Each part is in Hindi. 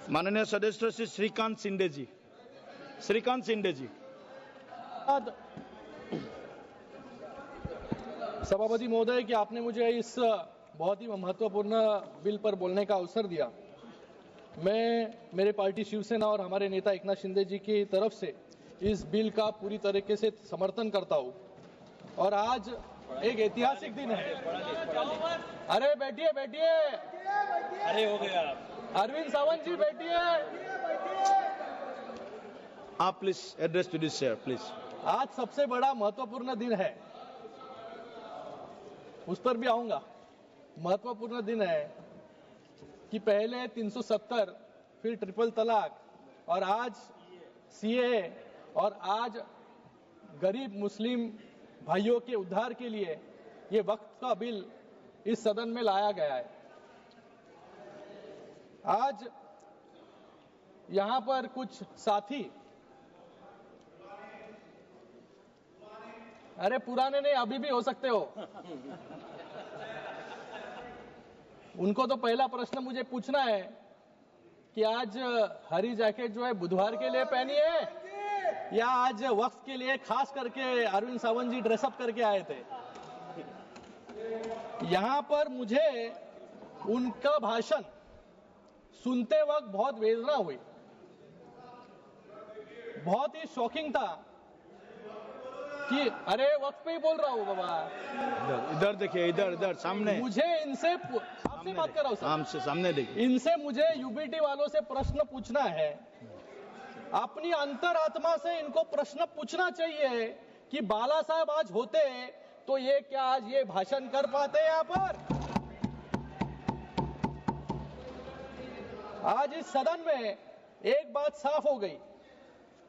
माननीय सदस्य श्री श्रीकांत शिंदे जी। श्रीकांत शिंदे जी। सभापति महोदय कि आपने मुझे इस बहुत ही महत्वपूर्ण बिल पर बोलने का अवसर दिया। मैं मेरे पार्टी शिवसेना और हमारे नेता एकनाथ शिंदे जी की तरफ से इस बिल का पूरी तरीके से समर्थन करता हूं और आज एक ऐतिहासिक दिन है। अरे बैठिए बैठिए, अरे हो गया। अरविंद सावंत जी बैठिए। आप please address to this chair please. आज सबसे बड़ा महत्वपूर्ण दिन है, उस पर भी आऊंगा। महत्वपूर्ण दिन है कि पहले 370, फिर ट्रिपल तलाक और आज सीए और आज गरीब मुस्लिम भाइयों के उद्धार के लिए ये वक्त का बिल इस सदन में लाया गया है। आज यहां पर कुछ साथी, अरे पुराने नहीं अभी भी हो सकते हो, उनको तो पहला प्रश्न मुझे पूछना है कि आज हरी जैकेट जो है बुधवार के लिए पहनी है या आज वक्त के लिए खास करके अरविंद सावंत जी ड्रेसअप करके आए थे। यहां पर मुझे उनका भाषण सुनते वक्त बहुत वेदना हुई, बहुत ही शॉकिंग था कि अरे वक्त पे ही बोल रहा हूं बाबा। इधर देखिए, इधर इधर सामने। मुझे इनसे आपसे बात कर रहा हूं सर, हमसे सामने देखिए। इनसे मुझे यूबीटी वालों से प्रश्न पूछना है। अपनी अंतरात्मा से इनको प्रश्न पूछना चाहिए कि बाला साहब आज होते तो ये क्या आज ये भाषण कर पाते यहां पर? आज इस सदन में एक बात साफ हो गई,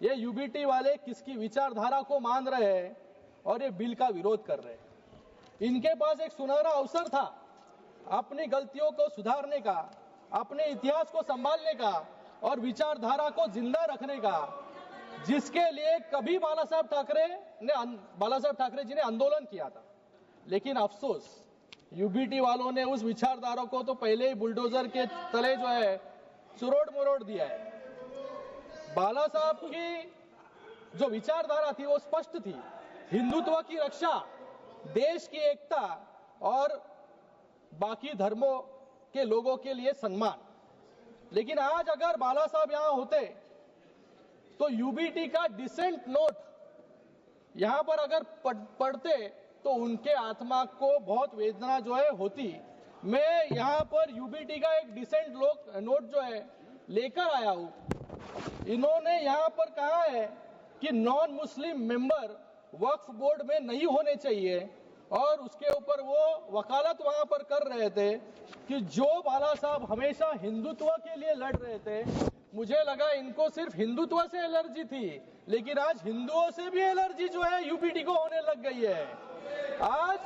ये यूबीटी वाले किसकी विचारधारा को मान रहे हैं और ये बिल का विरोध कर रहे हैं। इनके पास एक सुनहरा अवसर था अपनी गलतियों को सुधारने का, अपने इतिहास को संभालने का और विचारधारा को जिंदा रखने का, जिसके लिए कभी बाला साहब ठाकरे जी ने आंदोलन किया था। लेकिन अफसोस यूबीटी वालों ने उस विचारधारा को तो पहले ही बुलडोजर के तले जो है चुरोड़ मुरोड़ दिया है। बाला साहब की जो विचारधारा थी वो स्पष्ट थी, हिंदुत्व की रक्षा, देश की एकता और बाकी धर्मों के लोगों के लिए सम्मान। लेकिन आज अगर बाला साहब यहां होते तो यूबीटी का डिसेंट नोट यहां पर अगर पढ़ते तो उनके आत्मा को बहुत वेदना जो है होती। मैं यहां पर यूबीटी का एक डिसेंट नोट जो है लेकर आया हूं। इन्होंने यहां पर कहा है कि नॉन मुस्लिम मेंबर वक्फ बोर्ड में नहीं होने चाहिए और उसके ऊपर वो वकालत वहां पर कर रहे थे कि जो बाला साहब हमेशा हिंदुत्व के लिए लड़ रहे थे। मुझे लगा इनको सिर्फ हिंदुत्व से एलर्जी थी, लेकिन आज हिंदुओं से भी एलर्जी जो है यूपीटी को होने लग गई है आज।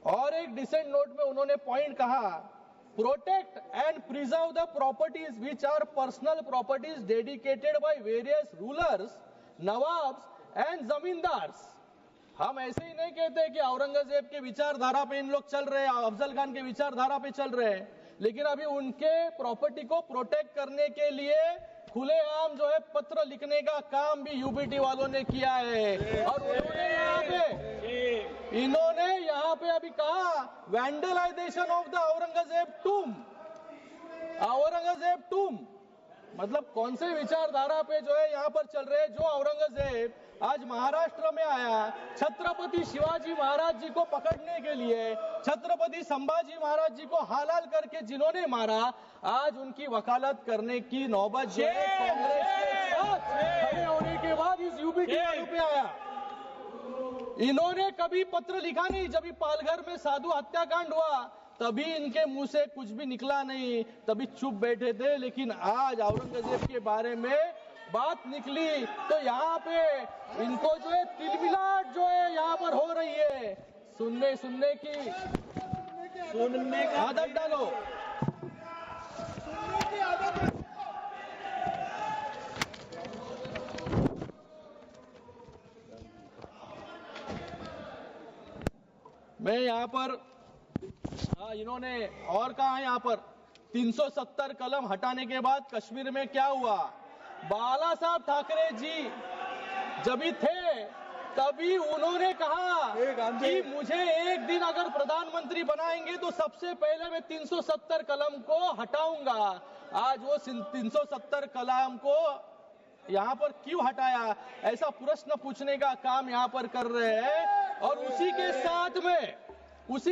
और एक डिसेंट नोट में उन्होंने पॉइंट कहा, protect and preserve the properties which are personal properties dedicated by various rulers, nawabs and zamindars. हम ऐसे ही नहीं कहते कि औरंगजेब के विचारधारा पे इन लोग चल रहे हैं, अफजल खान के विचारधारा पे चल रहे हैं, लेकिन अभी उनके प्रॉपर्टी को प्रोटेक्ट करने के लिए खुलेआम जो है पत्र लिखने का काम भी यूबीटी वालों ने किया है। और इन्होंने यहाँ पे अभी कहा वैंडलाइजेशन ऑफ द औरंगजेब टूम, मतलब कौन से विचारधारा पे जो है यहाँ पर चल रहे हैं। जो औरंगजेब आज महाराष्ट्र में आया छत्रपति शिवाजी महाराज जी को पकड़ने के लिए, छत्रपति संभाजी महाराज जी को हालाल करके जिन्होंने मारा, आज उनकी वकालत करने की नौबत जो है कांग्रेस के साथ खड़े होने के बाद इस यूबीटी वालों पे आया। इन्होंने कभी पत्र लिखा नहीं। जब पालघर में साधु हत्याकांड हुआ तभी इनके मुंह से कुछ भी निकला नहीं, तभी चुप बैठे थे। लेकिन आज औरंगजेब के बारे में बात निकली तो यहाँ पे इनको जो है तिलमिलाट जो है यहाँ पर हो रही है। सुनने का आदत डालो। मैं यहाँ पर इन्होंने और कहा है यहाँ पर 370 कलम हटाने के बाद कश्मीर में क्या हुआ? बाला साहब ठाकरे जी जब भी थे तभी उन्होंने कहा कि मुझे एक दिन अगर प्रधानमंत्री बनाएंगे तो सबसे पहले मैं 370 कलम को हटाऊंगा। आज वो 370 कलम को यहाँ पर क्यों हटाया, ऐसा प्रश्न पूछने का काम यहाँ पर कर रहे हैं। और उसी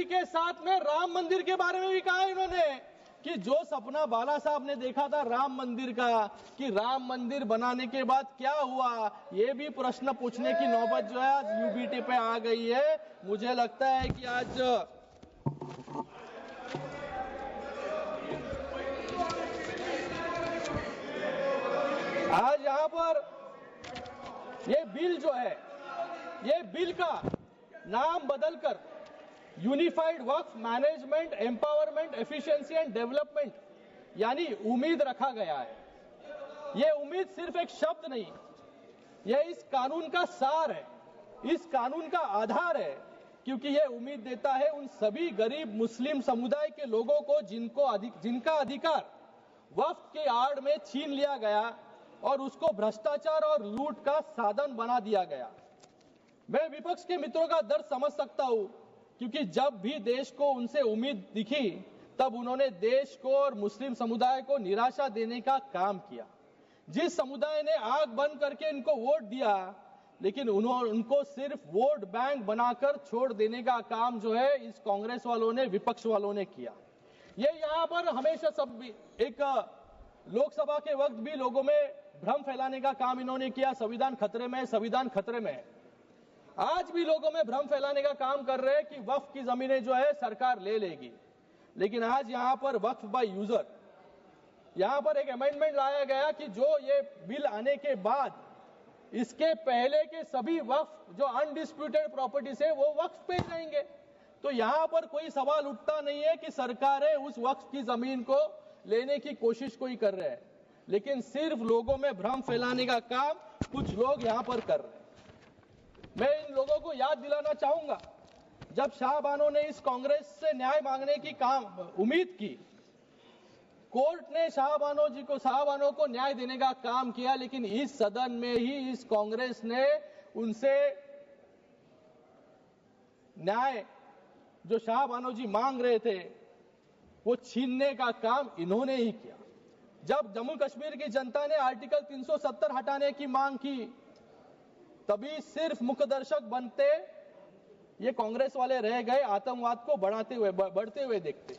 के साथ में राम मंदिर के बारे में भी कहा इन्होंने कि जो सपना बाला साहब ने देखा था राम मंदिर का, कि राम मंदिर बनाने के बाद क्या हुआ, ये भी प्रश्न पूछने की नौबत जो है आज यूबीटी पे आ गई है। मुझे लगता है कि आज यहाँ पर ये बिल जो है, ये बिल का नाम बदलकर unified Waqf management empowerment efficiency and development यानी उम्मीद रखा गया है। ये उम्मीद सिर्फ एक शब्द नहीं, यह इस कानून का सार है, इस कानून का आधार है, क्योंकि यह उम्मीद देता है उन सभी गरीब मुस्लिम समुदाय के लोगों को जिनका अधिकार वक्फ के आड़ में छीन लिया गया और उसको भ्रष्टाचार और लूट का साधन बना दिया गया। मैं विपक्ष के मित्रों का दर्द समझ सकता हूं, क्योंकि जब भी देश को उनसे उम्मीद दिखी तब उन्होंने देश को और मुस्लिम समुदाय को निराशा देने का काम किया। जिस समुदाय ने आंख बंद करके इनको वोट दिया, लेकिन उनको सिर्फ वोट बैंक बनाकर छोड़ देने का काम जो है इस कांग्रेस वालों ने, विपक्ष वालों ने किया। ये यहाँ पर हमेशा सब एक लोकसभा के वक्त भी लोगों में भ्रम फैलाने का काम इन्होंने किया, संविधान खतरे में, संविधान खतरे में। आज भी लोगों में भ्रम फैलाने का काम कर रहे हैं कि वक्फ की जमीनें जो है सरकार ले लेगी। लेकिन आज यहाँ पर वक्फ बाय यूजर, यहाँ पर एक अमेंडमेंट लाया गया कि जो ये बिल आने के बाद इसके पहले के सभी वक्फ जो अनडिस्प्यूटेड प्रॉपर्टीज है वो वक्फ पे रहेंगे। तो यहाँ पर कोई सवाल उठता नहीं है कि सरकारें उस वक्फ की जमीन को लेने की कोशिश कोई कर रहे हैं, लेकिन सिर्फ लोगों में भ्रम फैलाने का काम कुछ लोग यहाँ पर कर रहे हैं। मैं इन लोगों को याद दिलाना चाहूंगा, जब शाहबानो ने इस कांग्रेस से न्याय मांगने की उम्मीद की, कोर्ट ने शाहबानो को न्याय देने का काम किया, लेकिन इस सदन में ही इस कांग्रेस ने उनसे न्याय जो शाहबानो जी मांग रहे थे वो छीनने का काम इन्होंने ही किया। जब जम्मू कश्मीर की जनता ने आर्टिकल 370 हटाने की मांग की, तभी सिर्फ मुखदर्शक बनते ये कांग्रेस वाले रह गए, आतंकवाद को बढ़ते हुए देखते।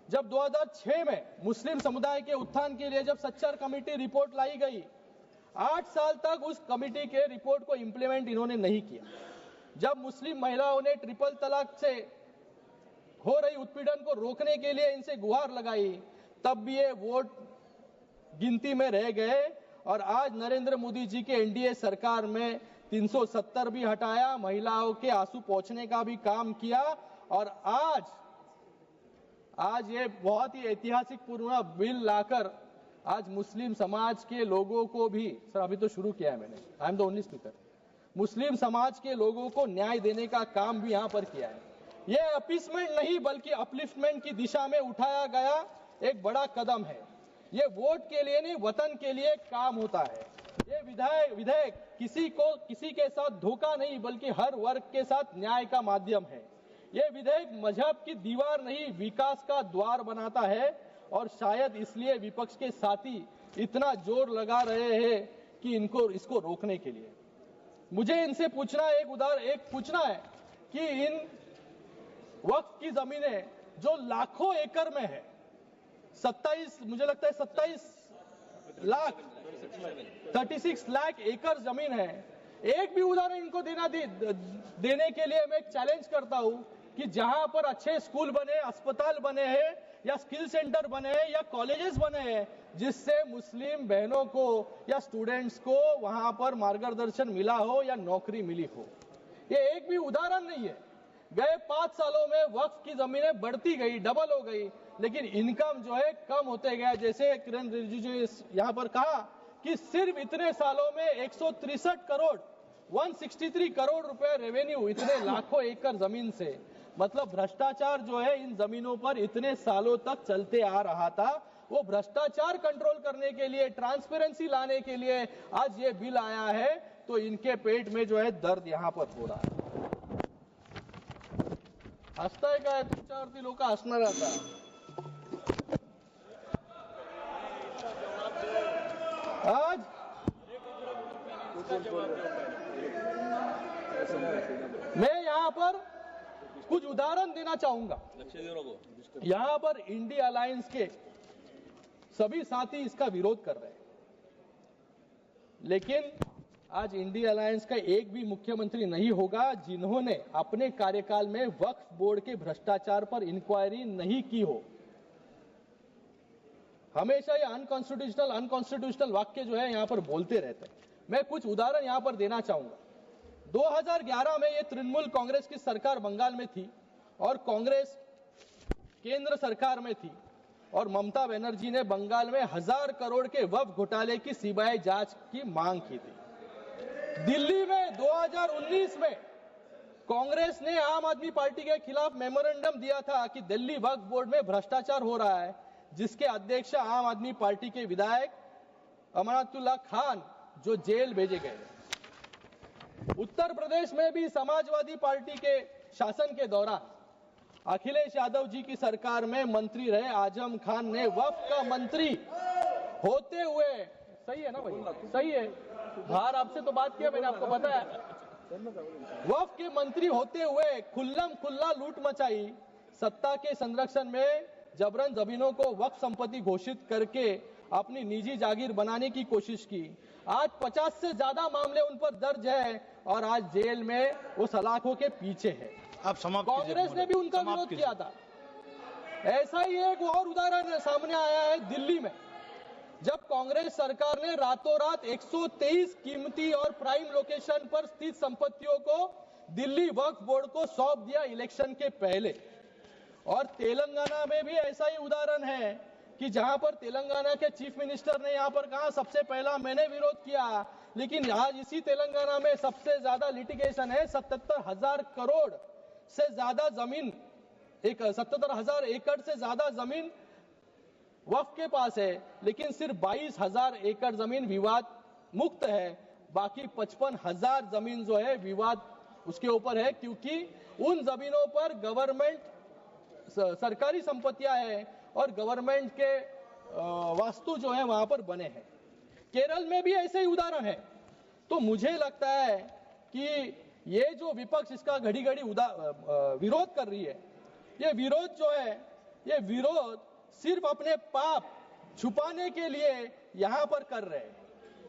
जब 2006 में मुस्लिम समुदाय के उत्थान के लिए जब सच्चर कमेटी रिपोर्ट लाई गई, 8 साल तक उस कमेटी के रिपोर्ट को इंप्लीमेंट इन्होंने नहीं किया। जब मुस्लिम महिलाओं ने ट्रिपल तलाक से हो रही उत्पीड़न को रोकने के लिए इनसे गुहार लगाई, तब भी ये वोट गिनती में रह गए। और आज नरेंद्र मोदी जी के एनडीए सरकार में 370 भी हटाया, महिलाओं के आंसू पोंछने का भी काम किया। और आज ये बहुत ही ऐतिहासिक पूर्ण बिल लाकर आज मुस्लिम समाज के लोगों को भी, सर अभी तो शुरू किया है मैंने, I am the only speaker, Muslim समाज के लोगों को न्याय देने का काम भी यहां पर किया है। ये अपीसमेंट नहीं बल्कि अपलिफ्टमेंट की दिशा में उठाया गया एक बड़ा कदम है। ये वोट के लिए नहीं, वतन के लिए काम होता है। ये विधेयक किसी के साथ धोखा नहीं बल्कि हर वर्ग के साथ न्याय का माध्यम है। ये विधेयक मजहब की दीवार नहीं, विकास का द्वार बनाता है। और शायद इसलिए विपक्ष के साथी इतना जोर लगा रहे हैं कि इसको रोकने के लिए। मुझे इनसे पूछना है कि इन वक्फ की जमीनें जो लाखों एकड़ में है, 36 लाख एकड़ जमीन है, एक भी उदाहरण इनको देने के लिए मैं चैलेंज करता हूं कि जहां पर अच्छे स्कूल बने, अस्पताल बने हैं या स्किल सेंटर बने हैं या कॉलेजेस बने हैं, जिससे मुस्लिम बहनों को या स्टूडेंट्स को वहां पर मार्गदर्शन मिला हो या नौकरी मिली हो, ये एक भी उदाहरण नहीं है। गए 5 सालों में वक्फ की जमीनें बढ़ती गई, डबल हो गई, लेकिन इनकम जो है कम होते गया। जैसे किरण रिजिजू ने यहाँ पर कहा कि सिर्फ इतने सालों में 163 करोड़ 163 करोड़ रुपए रेवेन्यू, इतने लाखों एकड़ जमीन से। मतलब भ्रष्टाचार जो है इन जमीनों पर इतने सालों तक चलते आ रहा था, वो भ्रष्टाचार कंट्रोल करने के लिए, ट्रांसपेरेंसी लाने के लिए आज ये बिल आया है, तो इनके पेट में जो है दर्द यहाँ पर हो रहा है. हसताय काय तुमच्यावरती लोक हसणार आता. आज मैं यहाँ पर कुछ उदाहरण देना चाहूंगा. यहाँ पर इंडिया अलायंस के सभी साथी इसका विरोध कर रहे हैं, लेकिन आज इंडिया अलायंस का एक भी मुख्यमंत्री नहीं होगा जिन्होंने अपने कार्यकाल में वक्फ बोर्ड के भ्रष्टाचार पर इंक्वायरी नहीं की हो. हमेशा ये अनकॉन्स्टिट्यूशनल वाक्य जो है यहाँ पर बोलते रहते हैं. मैं कुछ उदाहरण यहाँ पर देना चाहूंगा. 2011 में ये तृणमूल कांग्रेस की सरकार बंगाल में थी और कांग्रेस केंद्र सरकार में थी, और ममता बनर्जी ने बंगाल में 1000 करोड़ के वक्फ घोटाले की सीबीआई जांच की मांग की थी. दिल्ली में 2019 में कांग्रेस ने आम आदमी पार्टी के खिलाफ मेमोरेंडम दिया था कि दिल्ली वक्फ बोर्ड में भ्रष्टाचार हो रहा है, जिसके अध्यक्ष आम आदमी पार्टी के विधायक अमनातुल्लाह खान जो जेल भेजे गए. उत्तर प्रदेश में भी समाजवादी पार्टी के शासन के दौरान अखिलेश यादव जी की सरकार में मंत्री रहे आजम खान ने वक्फ का मंत्री होते हुए, सही है ना भाई, सही है, बाहर आपसे तो बात किया मैंने, आपको पता है, वक्फ के मंत्री होते हुए खुल्लम खुल्ला लूट मचाई, सत्ता के संरक्षण में जबरन जमीनों को वक्फ संपत्ति घोषित करके अपनी निजी जागीर बनाने की कोशिश की. आज 50 से ज्यादा मामले उन पर दर्ज है और आज जेल में वो सलाखों के पीछे है. आप समाप्त कीजिए. कांग्रेस ने भी उनका विरोध किया था. ऐसा ही एक और उदाहरण सामने आया है दिल्ली में, जब कांग्रेस सरकार ने रातों रात 123 कीमती और प्राइम लोकेशन पर स्थित संपत्तियों को दिल्ली वक्फ बोर्ड को सौंप दिया इलेक्शन के पहले. और तेलंगाना में भी ऐसा ही उदाहरण है कि जहां पर तेलंगाना के चीफ मिनिस्टर ने यहां पर कहा सबसे पहला मैंने विरोध किया, लेकिन आज इसी तेलंगाना में सबसे ज्यादा लिटिगेशन है. 77,000 करोड़ से ज्यादा जमीन, 77,000 एकड़ से ज्यादा जमीन वक्फ के पास है, लेकिन सिर्फ 22,000 एकड़ जमीन विवाद मुक्त है. बाकी 55,000 जमीन जो है विवाद उसके ऊपर है, क्योंकि उन जमीनों पर गवर्नमेंट सरकारी संपत्तियां हैं और गवर्नमेंट के वास्तु जो है वहां पर बने हैं. केरल में भी ऐसे ही उदाहरण है. तो मुझे लगता है कि ये जो विपक्ष इसका घड़ी घड़ी विरोध कर रही है, ये विरोध जो है, ये विरोध सिर्फ अपने पाप छुपाने के लिए यहां पर कर रहे हैं,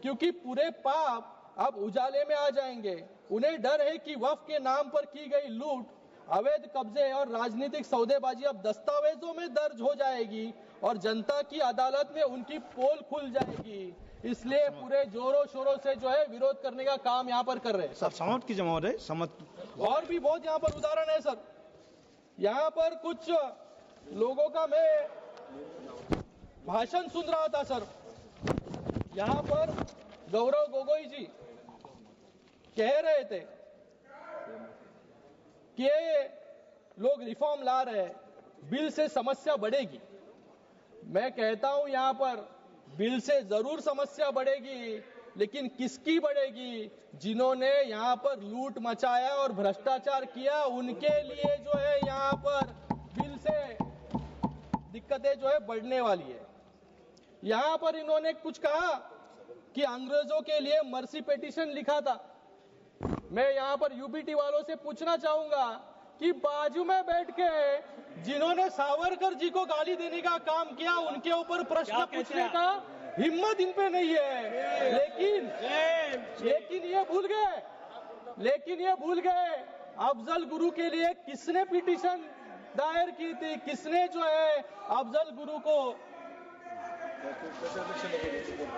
क्योंकि पूरे पाप अब उजाले में आ जाएंगे. उन्हें डर है कि वक्फ के नाम पर की गई लूट, अवैध कब्जे और राजनीतिक सौदेबाजी अब दस्तावेजों में दर्ज हो जाएगी और जनता की अदालत में उनकी पोल खुल जाएगी. इसलिए पूरे जोरों शोरों से जो है विरोध करने का काम यहाँ पर कर रहे हैं. सर समाप्त कीजिए महोदय. समाप्त. और भी बहुत यहाँ पर उदाहरण है सर. यहाँ पर कुछ लोगों का मैं भाषण सुन रहा था सर. यहाँ पर गौरव गोगोई जी कह रहे थे कि लोग रिफॉर्म ला रहे हैं, बिल से समस्या बढ़ेगी. मैं कहता हूं यहाँ पर बिल से जरूर समस्या बढ़ेगी, लेकिन किसकी बढ़ेगी? जिन्होंने यहाँ पर लूट मचाया और भ्रष्टाचार किया, उनके लिए जो है यहाँ पर बिल से दिक्कतें जो है बढ़ने वाली है. यहाँ पर इन्होंने कुछ कहा कि अंग्रेजों के लिए मर्सी पिटीशन लिखा था. मैं यहाँ पर यूबीटी वालों से पूछना चाहूंगा कि बाजू में बैठ के जिन्होंने सावरकर जी को गाली देने का काम किया, उनके ऊपर प्रश्न पूछने का हिम्मत इन पे नहीं है. लेकिन ये भूल गए अफजल गुरु के लिए किसने पिटीशन दायर की थी, किसने जो है अफजल गुरु को.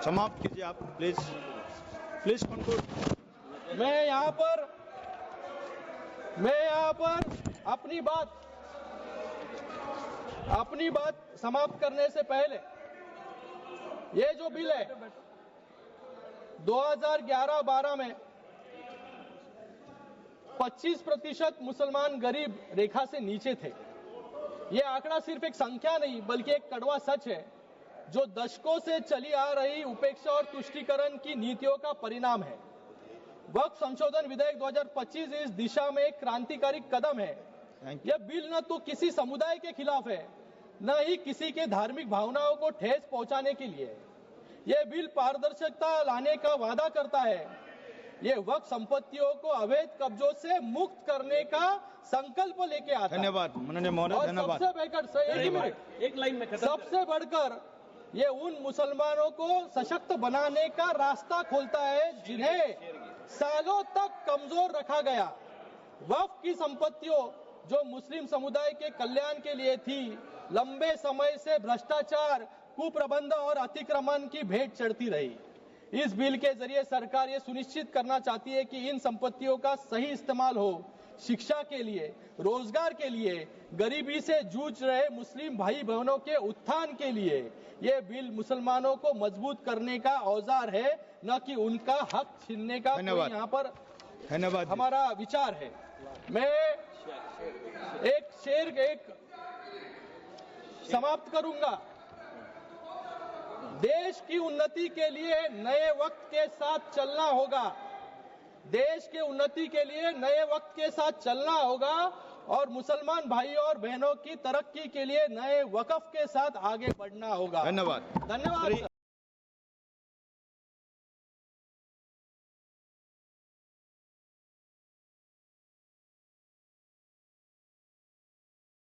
समाप्त कीजिए आप प्लीज. Please conclude. मैं यहाँ पर अपनी बात समाप्त करने से पहले, ये जो बिल है 2011-12 में 25% मुसलमान गरीब रेखा से नीचे थे। ये आंकड़ा सिर्फ एक संख्या नहीं बल्कि एक कड़वा सच है जो दशकों से चली आ रही उपेक्षा और तुष्टीकरण की नीतियों का परिणाम है। वक्फ संशोधन विधेयक 2025 इस दिशा में एक क्रांतिकारी कदम है। यह बिल न तो किसी समुदाय के खिलाफ है, न ही किसी के धार्मिक भावनाओं को ठेस पहुंचाने के लिए है। यह बिल पारदर्शिता लाने का वादा करता है। ये वक्फ संपत्तियों को अवैध कब्जों से मुक्त करने का संकल्प लेके आता है। धन्यवाद माननीय महोदय, और धन्यवाद। सबसे बढ़कर एक लाइन में खत्म। सबसे बढ़कर ये उन मुसलमानों को सशक्त बनाने का रास्ता खोलता है जिन्हें सालों तक कमजोर रखा गया। वक्फ की संपत्तियों जो मुस्लिम समुदाय के कल्याण के लिए थी, लंबे समय से भ्रष्टाचार, कुप्रबंध और अतिक्रमण की भेंट चढ़ती रही। इस बिल के जरिए सरकार ये सुनिश्चित करना चाहती है कि इन संपत्तियों का सही इस्तेमाल हो, शिक्षा के लिए, रोजगार के लिए, गरीबी से जूझ रहे मुस्लिम भाई बहनों के उत्थान के लिए। ये बिल मुसलमानों को मजबूत करने का औजार है, न कि उनका हक छीनने का कोई यहाँ पर धन्यवाद हमारा विचार है। मैं एक शेर समाप्त करूंगा। देश की उन्नति के लिए नए वक्त के साथ चलना होगा। देश के उन्नति के लिए नए वक्त के साथ चलना होगा और मुसलमान भाइयों और बहनों की तरक्की के लिए नए वक्फ के साथ आगे बढ़ना होगा। धन्यवाद। धन्यवाद।